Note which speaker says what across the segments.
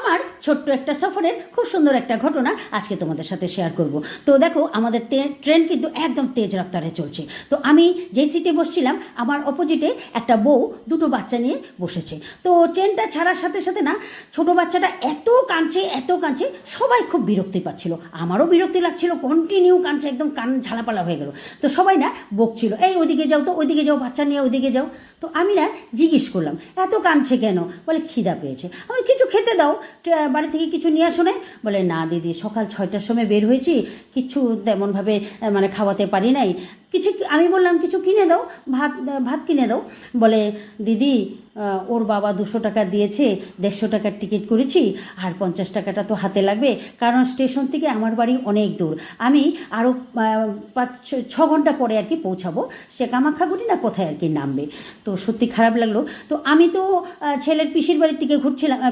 Speaker 1: আমার ছোট্ট একটা সফরের খুব সুন্দর একটা ঘটনা আজকে তোমাদের সাথে শেয়ার করব। তো দেখো, আমাদের ট্রেন কিন্তু একদম তেজ রফতারে চলছে। তো আমি যেই সিটে বসছিলাম, আমার অপোজিটে একটা বউ দুটো বাচ্চা নিয়ে বসেছে। তো ট্রেনটা ছাড়ার সাথে সাথে না, ছোটো বাচ্চাটা এত কাঁদছে, সবাই খুব বিরক্তি পাচ্ছিল। আমারও বিরক্তি লাগছিল, কন্টিনিউ কাঁদছে, একদম কান ঝালাপালা হয়ে গেল। তো সবাই না বকছিল, এই ওইদিকে যাও, তো ওইদিকে যাও, বাচ্চা নিয়ে ওইদিকে যাও। তো আমি না জিজ্ঞেস করলাম, এত কাঁদছে কেন? বলে খিদা পেয়েছে। আমি, কিছু খেতে দাও, বাড়ি থেকে কিছু নিয়ে আসো না? বলে না দিদি, সকাল 6টার সময় বের হয়েছি, কিছু তেমনভাবে মানে খাওয়াতে পারি নাই কিছু। আমি বললাম কিছু কিনে দাও, ভাত কিনে দাও। বলে দিদি, ওর বাবা 200 টাকা দিয়েছে, 150 টাকার টিকিট করেছি, আর 50 টাকাটা তো হাতে লাগবে, কারণ স্টেশন থেকে আমার বাড়ি অনেক দূর। আমি আরও 5-6 ঘন্টা পরে আর কি পৌঁছাবো, সে কামাখ্যাগুড়ি না কোথায় আর কি নামবে। তো সত্যি খারাপ লাগলো। তো আমি তো ছেলের পিসির বাড়ির থেকে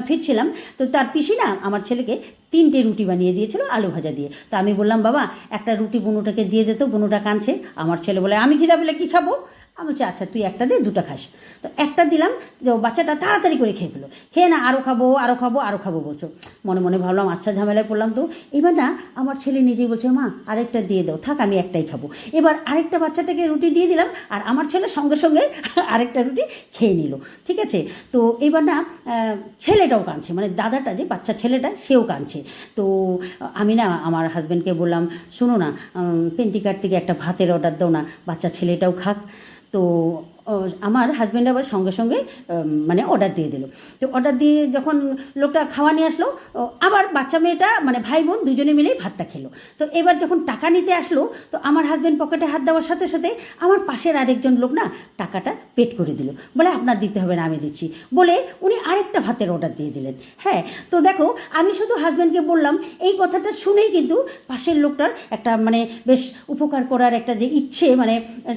Speaker 1: ফিরছিলাম। তো তার পিসি না আমার ছেলেকে 3টে রুটি বানিয়ে দিয়েছিল আলু ভাজা দিয়ে। তো আমি বললাম, বাবা একটা রুটি বুনুটাকে দিয়ে দে তো, বুনুটা কাঁদছে। আমার ছেলে বলে, আমি খিদা পেলে কী খাবো? আমি বলছি, আচ্ছা তুই একটা দে, 2টা খাস। তো একটা দিলাম, যে বাচ্চাটা তাড়াতাড়ি করে খেয়ে ফেলো, খেয়ে না আরও খাবো বলছো। মনে মনে ভাবলাম, আচ্ছা ঝামেলায় পড়লাম। তো এবার না আমার ছেলে নিজেই বলছে, মা আরেকটা দিয়ে দাও, থাক আমি একটাই খাবো। এবার আরেকটা বাচ্চাটাকে রুটি দিয়ে দিলাম, আর আমার ছেলে সঙ্গে সঙ্গে আরেকটা রুটি খেয়ে নিল। ঠিক আছে? তো এবার না ছেলেটাও কাঁদছে, মানে দাদাটা যে বাচ্চা ছেলেটা সেও কাঁদছে। তো আমি না আমার হাজব্যান্ডকে বললাম, শোনো না, পেন্টিকার থেকে একটা ভাতের অর্ডার দাও না, বাচ্চা ছেলেটাও খাক। তো আমার হাজব্যান্ড আবার সঙ্গে সঙ্গে মানে অর্ডার দিয়ে দিল। তো অর্ডার দিয়ে যখন লোকটা খাওয়া নিয়ে আসলো, আবার বাচ্চা মেয়েটা মানে ভাই বোন দুজনে মিলেই ভাতটা খেলো। তো এবার যখন টাকা নিতে আসলো, তো আমার হাজব্যান্ড পকেটে হাত দেওয়ার সাথে সাথে আমার পাশের আরেকজন লোক না টাকাটা পেড করে দিল। বলে, আপনার দিতে হবে না, আমি দিচ্ছি, বলে উনি আরেকটা ভাতের অর্ডার দিয়ে দিলেন। হ্যাঁ, তো দেখো, আমি শুধু হাজব্যান্ডকে বললাম, এই কথাটা শুনেই কিন্তু পাশের লোকটার একটা মানে বেশ উপকার করার একটা যে ইচ্ছে, মানে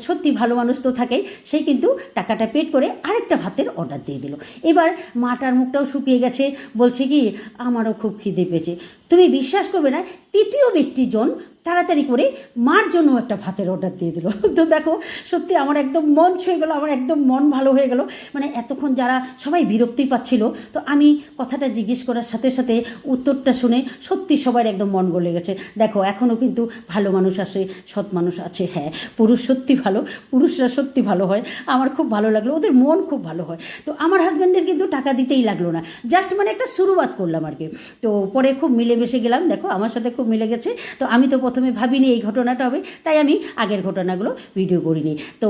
Speaker 1: সত্যি ভালো মানুষ তো থাকে, সেই কিন্তু টাকাটা পেড করে আরেকটা ভাতের অর্ডার দিয়ে দিল। এবার মাটার মুখটাও শুকিয়ে গেছে, বলছে কি, আমারও খুব খিদে পেয়েছে। তুমি বিশ্বাস করবে না, তৃতীয় ব্যক্তিজন তাড়াতাড়ি করে মার জন্য একটা ভাতের অর্ডার দিয়ে দিল। তো দেখো, সত্যি আমার একদম মন ছুঁয়ে গেলো, আমার একদম মন ভালো হয়ে গেল। মানে এতক্ষণ যারা সবাই বিরক্তি পাচ্ছিল, তো আমি কথাটা জিজ্ঞেস করার সাথে সাথে উত্তরটা শুনে সত্যি সবার একদম মন গলে গেছে। দেখো, এখনও কিন্তু ভালো মানুষ আছে, সৎ মানুষ আছে। হ্যাঁ, পুরুষরা সত্যি ভালো হয়। আমার খুব ভালো লাগলো, ওদের মন খুব ভালো হয়। তো আমার হাজব্যান্ডের কিন্তু টাকা দিতেই লাগলো না, জাস্ট মানে একটা শুরুয়াত করলাম আর কি। তো পরে খুব মিলেমিশে গেলাম, দেখো আমার সাথে খুব মিলে গেছে। তো আমি তো প্রথমে ভাবিনি এই ঘটনাটা হবে, তাই আমি আগের ঘটনাগুলো ভিডিও করিনি। তো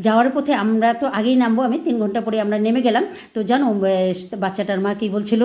Speaker 1: যাওয়ার পথে আমরা তো আগেই নামবো, আমি 3 ঘন্টা পরে আমরা নেমে গেলাম। তো জানো বাচ্চাটার মা কী বলছিল?